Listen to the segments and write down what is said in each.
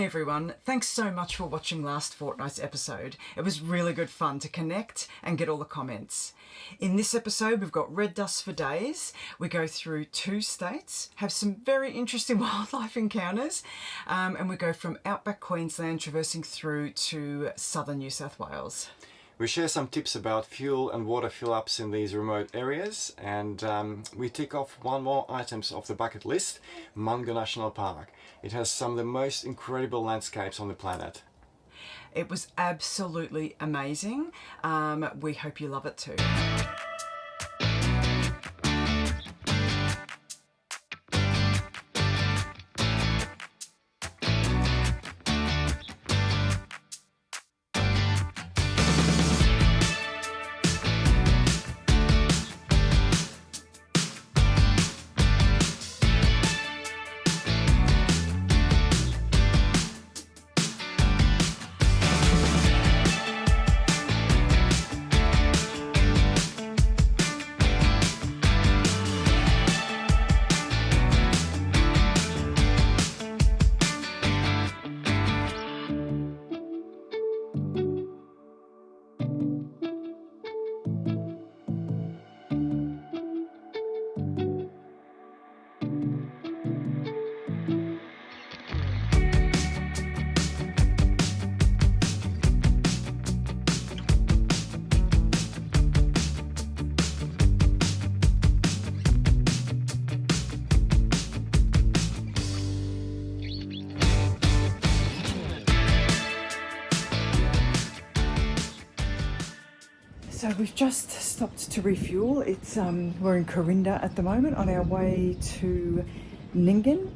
everyone, thanks so much for watching last fortnight's episode. It was really good fun to connect and get all the comments. In this episode we've got red dust for days, we go through 2 states, have some very interesting wildlife encounters, and we go from Outback Queensland traversing through to southern New South Wales. We share some tips about fuel and water fill-ups in these remote areas, and we tick off one more items off the bucket list, Mungo National Park. It has some of the most incredible landscapes on the planet. It was absolutely amazing. We hope you love it too. So we've just stopped to refuel. It's we're in Corinda at the moment on our way to Nyngan.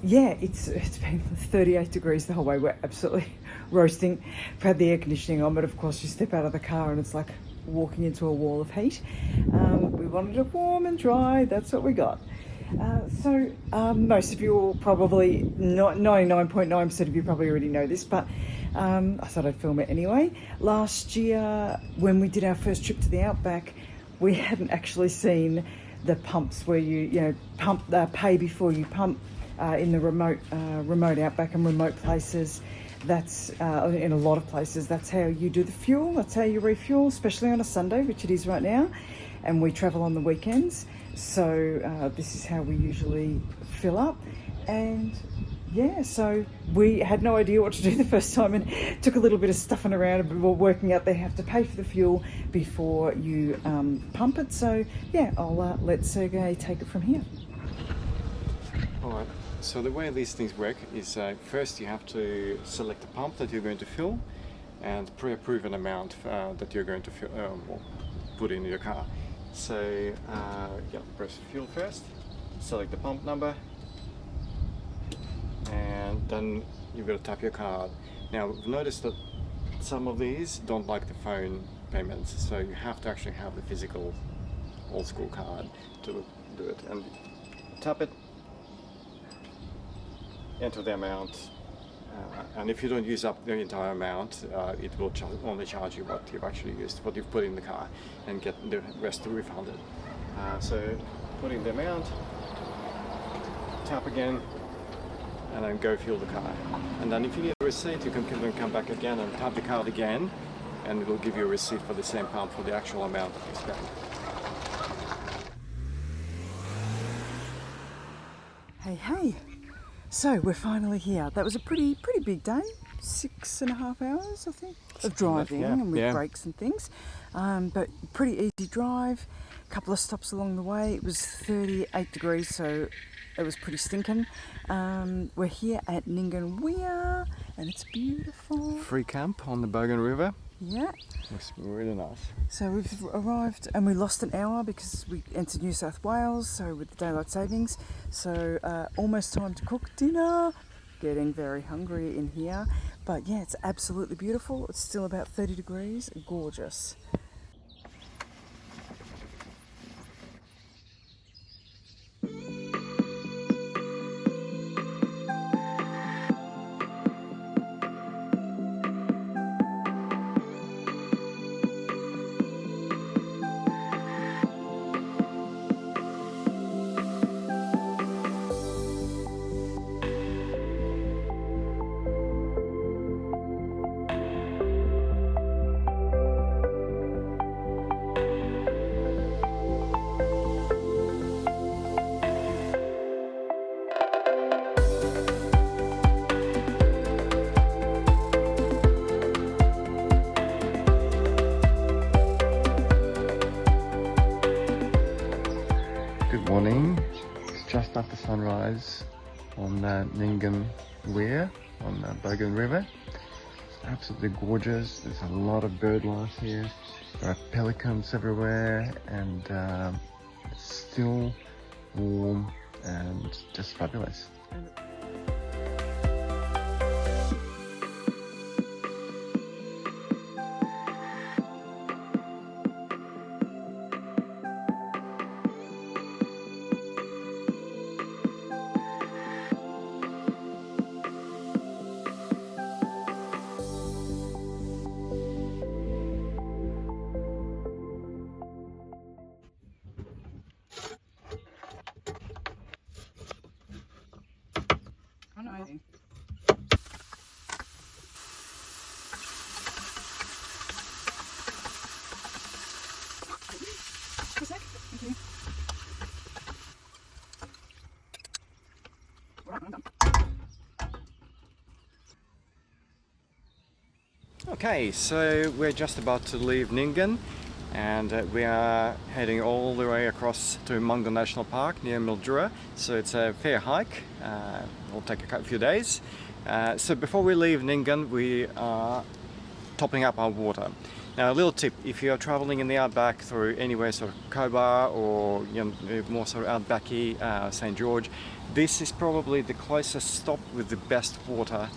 Yeah, it's been 38 degrees the whole way. We're absolutely roasting. We've had the air conditioning on, but of course you step out of the car and it's like walking into a wall of heat. We wanted it warm and dry. That's what we got. So most of you will probably, 99.9% of you probably already know this, but I thought I'd film it anyway. Last year, when we did our first trip to the Outback, we hadn't actually seen the pumps where you pay before you pump in the remote Outback and remote places. That's in a lot of places. That's how you do the fuel. That's how you refuel, especially on a Sunday, which it is right now. And we travel on the weekends, so this is how we usually fill up. And yeah, so we had no idea what to do the first time and took a little bit of stuffing around and we were working out they have to pay for the fuel before you pump it. So yeah, I'll let Sergey take it from here. Alright, so the way these things work is first you have to select the pump that you're going to fill and pre-approve an amount that you're going to put in your car. So yeah, press fuel first, select the pump number, and then you've got to tap your card. Now we've noticed that some of these don't like the phone payments, so you have to actually have the physical old school card to do it. And tap it, enter the amount, and if you don't use up the entire amount, it will only charge you what you've actually used, what you've put in the car, and get the rest refunded. So put in the amount, tap again, and then go fuel the car. And then if you need a receipt, you can come back again and tap the card again, and it will give you a receipt for the same pump for the actual amount that you spent. Hey. So we're finally here. That was a pretty big day, 6.5 hours I think of driving, yeah, and with breaks and things, but pretty easy drive. A couple of stops along the way. It was 38 degrees, so it was pretty stinking. We're here at Nyngan Weir, and it's beautiful. Free camp on the Bogan River. Yeah. Looks really nice. So we've arrived and we lost an hour because we entered New South Wales, so with the daylight savings. So almost time to cook dinner. Getting very hungry in here. But yeah, it's absolutely beautiful. It's still about 30 degrees. Gorgeous. after sunrise on Nyngan Weir on Bogan River. It's absolutely gorgeous. There's a lot of bird life here. There are pelicans everywhere, and it's still warm and just fabulous. Okay, so we're just about to leave Nyngan, and we are heading all the way across to Mungo National Park near Mildura. So it's a fair hike. It'll take a few days. So before we leave Nyngan, we are topping up our water. Now, a little tip: if you are traveling in the outback through anywhere sort of Cobar or more sort of outbacky St. George, this is probably the closest stop with the best water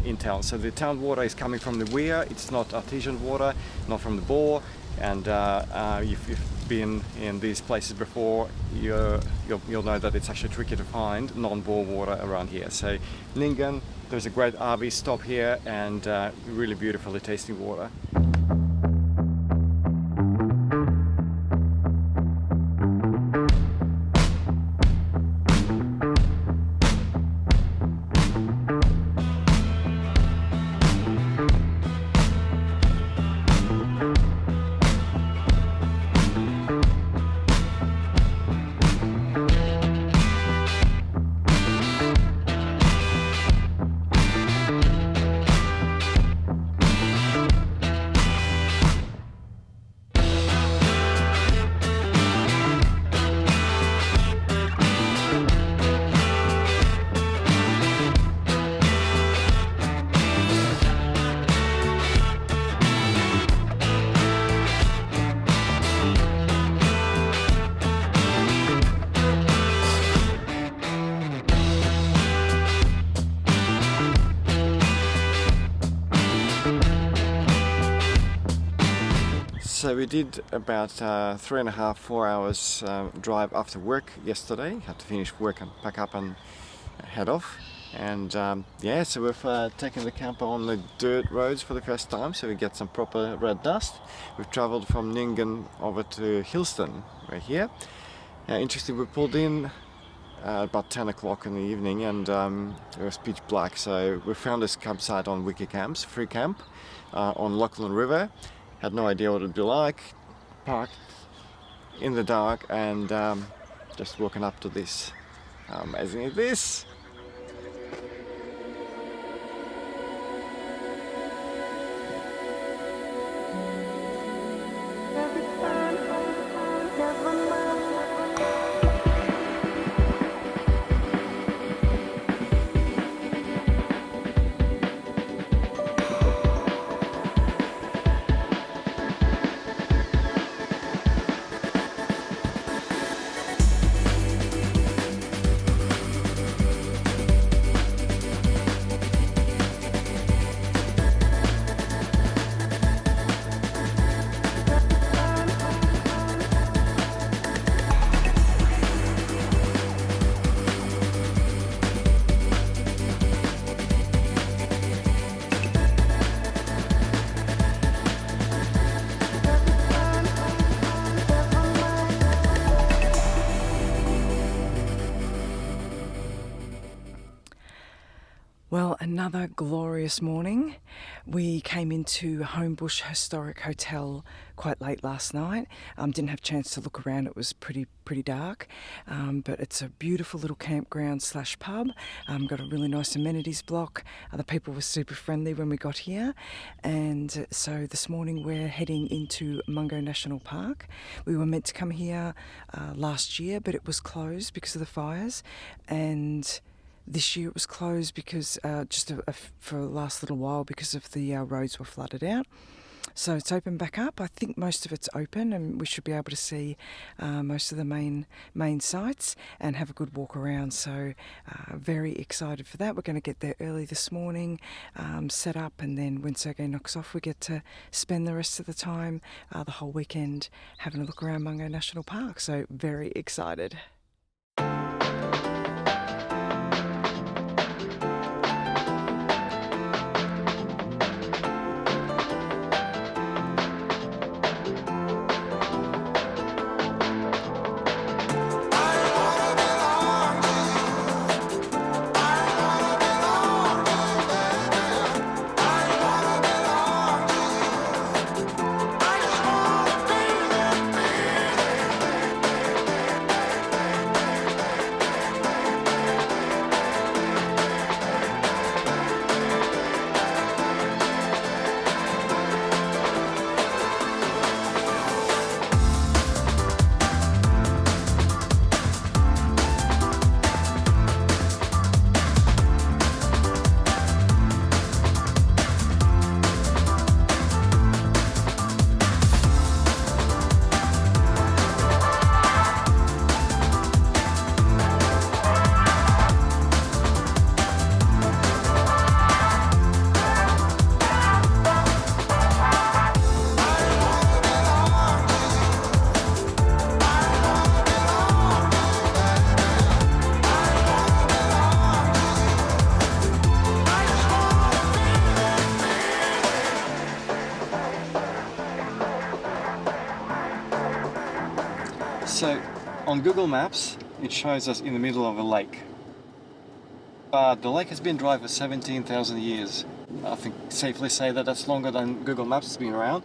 in town. So the town water is coming from the weir. It's not artesian water, not from the bore. And if you've been in these places before, you'll know that it's actually tricky to find non-bore water around here. So Nyngan, there's a great RV stop here, and really beautifully tasting water. So we did about 3.5-4 hours drive after work yesterday. Had to finish work and pack up and head off. And yeah, so we've taken the camper on the dirt roads for the first time, so we get some proper red dust. We've travelled from Nyngan over to Hillston, right here. Interestingly, we pulled in about 10 o'clock in the evening, and it was pitch black. So we found this campsite on Wiki Camps, free camp on Lachlan River. Had no idea what it would be like. Parked in the dark and just woken up to this. How amazing is this? another glorious morning. We came into Homebush Historic Hotel quite late last night. Didn't have a chance to look around, it was pretty dark, but it's a beautiful little campground slash pub. Got a really nice amenities block. The people were super friendly when we got here, and so this morning we're heading into Mungo National Park. We were meant to come here last year, but it was closed because of the fires, and this year it was closed because for the last little while because of the roads were flooded out. So it's open back up. I think most of it's open, and we should be able to see most of the main sites and have a good walk around. So very excited for that. We're going to get there early this morning, set up, and then when Sergey knocks off, we get to spend the rest of the time, the whole weekend, having a look around Mungo National Park. So very excited. So on Google Maps it shows us in the middle of a lake, but the lake has been dry for 17,000 years. I think safely say that that's longer than Google Maps has been around.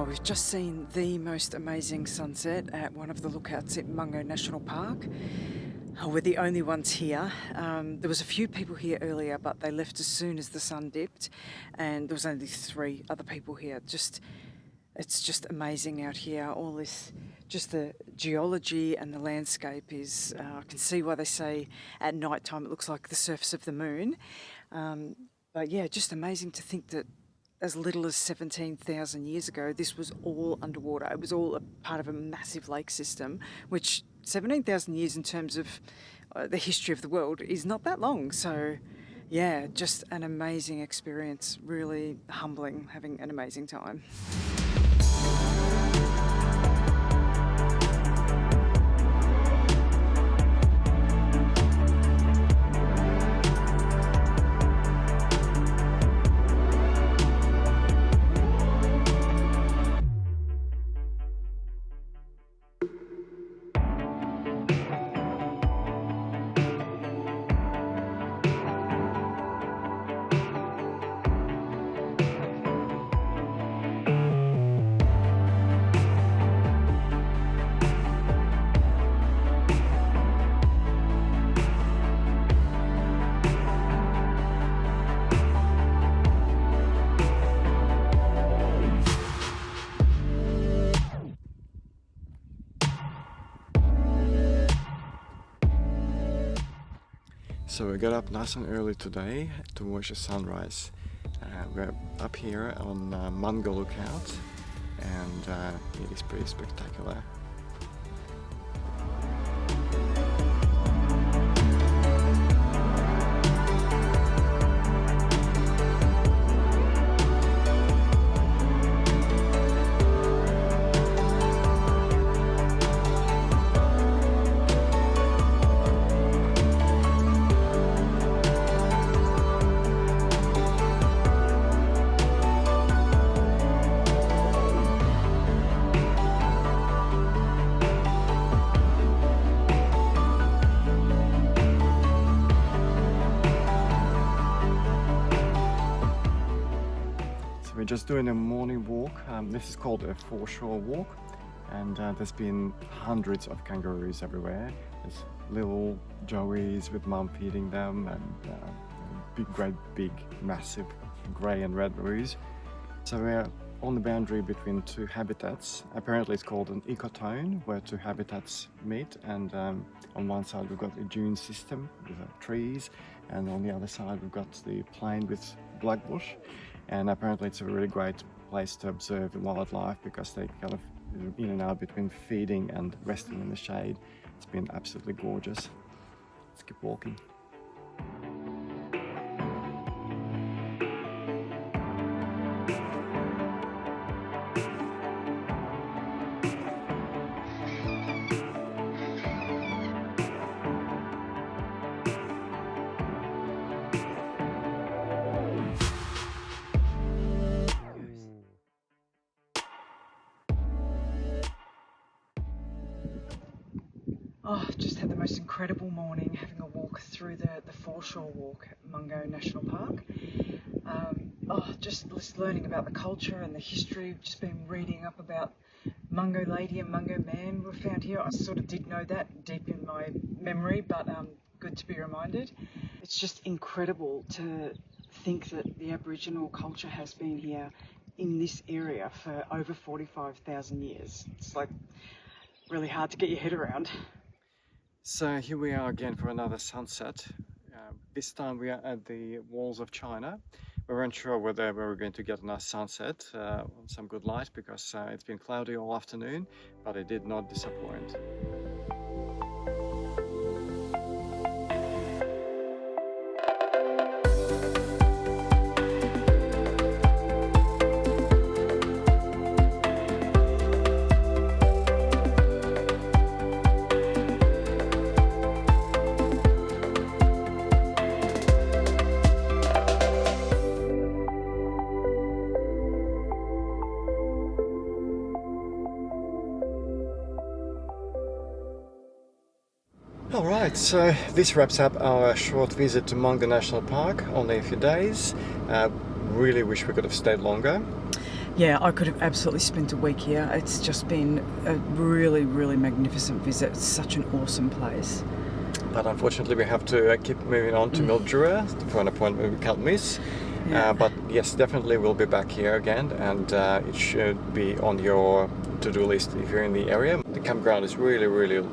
We've just seen the most amazing sunset at one of the lookouts at Mungo National Park. We're the only ones here. There was a few people here earlier, but they left as soon as the sun dipped, and there was only 3 other people here. It's just amazing out here. All this, just the geology and the landscape is, I can see why they say at night time it looks like the surface of the moon. But yeah, just amazing to think that as little as 17,000 years ago, this was all underwater. It was all a part of a massive lake system, which 17,000 years in terms of the history of the world is not that long. So yeah, just an amazing experience, really humbling, having an amazing time. So we got up nice and early today to watch the sunrise. We're up here on Mungo Lookout, and it is pretty spectacular. We're just doing a morning walk. This is called a foreshore walk, and there's been hundreds of kangaroos everywhere. There's little joeys with mum feeding them, and great big massive grey and red roos. So we're on the boundary between two habitats. Apparently it's called an ecotone, where two habitats meet, and on one side we've got a dune system with trees, and on the other side we've got the plain with blackbush. And apparently it's a really great place to observe the wildlife, because they kind of in and out between feeding and resting in the shade. It's been absolutely gorgeous. Let's keep walking. Oh, just had the most incredible morning having a walk through the foreshore walk at Mungo National Park. Just learning about the culture and the history. Just been reading up about Mungo Lady and Mungo Man were found here. I sort of did know that deep in my memory, but good to be reminded. It's just incredible to think that the Aboriginal culture has been here in this area for over 45,000 years. It's like really hard to get your head around. So here we are again for another sunset. This time we are at the walls of China. We weren't sure whether we were going to get a nice sunset, some good light, because it's been cloudy all afternoon, but it did not disappoint. Alright, so this wraps up our short visit to Mungo National Park, only a few days. Really wish we could have stayed longer. Yeah, I could have absolutely spent a week here. It's just been a really, really magnificent visit. It's such an awesome place. But unfortunately we have to keep moving on to Mildura for an appointment we can't miss. Yeah. But yes, definitely we'll be back here again, and it should be on your to-do list if you're in the area. The campground is really, really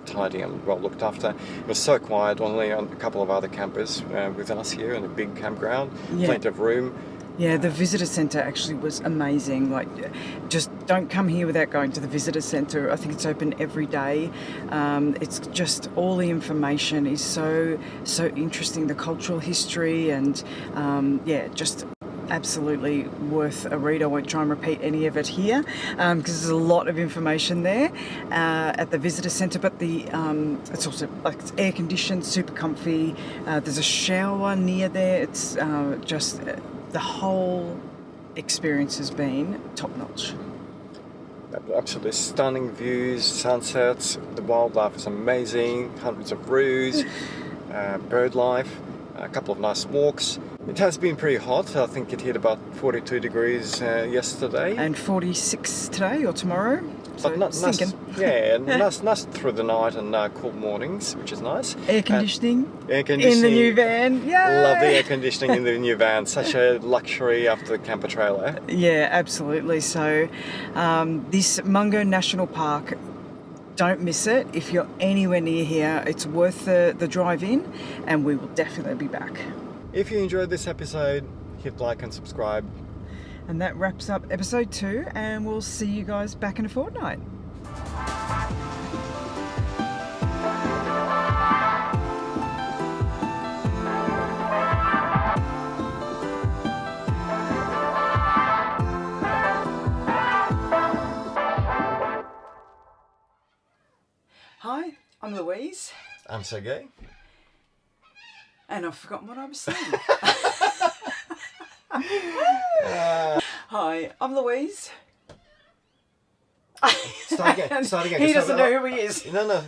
tidy and well looked after. It was so quiet, only a couple of other campers with us here in a big campground, plenty of room. Yeah, the visitor centre actually was amazing. Like, just don't come here without going to the visitor centre. I think it's open every day. It's just all the information is so interesting. The cultural history and just absolutely worth a read. I won't try and repeat any of it here because there's a lot of information there at the visitor centre. But it's also it's air conditioned, super comfy. There's a shower near there. It's just the whole experience has been top notch. Absolutely stunning views, sunsets. The wildlife is amazing. Hundreds of roos, bird life. A couple of nice walks. It has been pretty hot. I think it hit about 42 degrees yesterday. And 46 today or tomorrow. But nice through the night and cool mornings, which is nice. Air conditioning in the new van. Yeah. Love the air conditioning in the new van. Such a luxury after the camper trailer. Yeah, absolutely. So this Mungo National Park, don't miss it. If you're anywhere near here, it's worth the drive in, and we will definitely be back. If you enjoyed this episode, hit like and subscribe. And that wraps up episode 2, and we'll see you guys back in a fortnight. Hi, I'm Louise. I'm Sergey. And I've forgotten what I was saying. Hi, I'm Louise. Start again. He doesn't know who he is. No.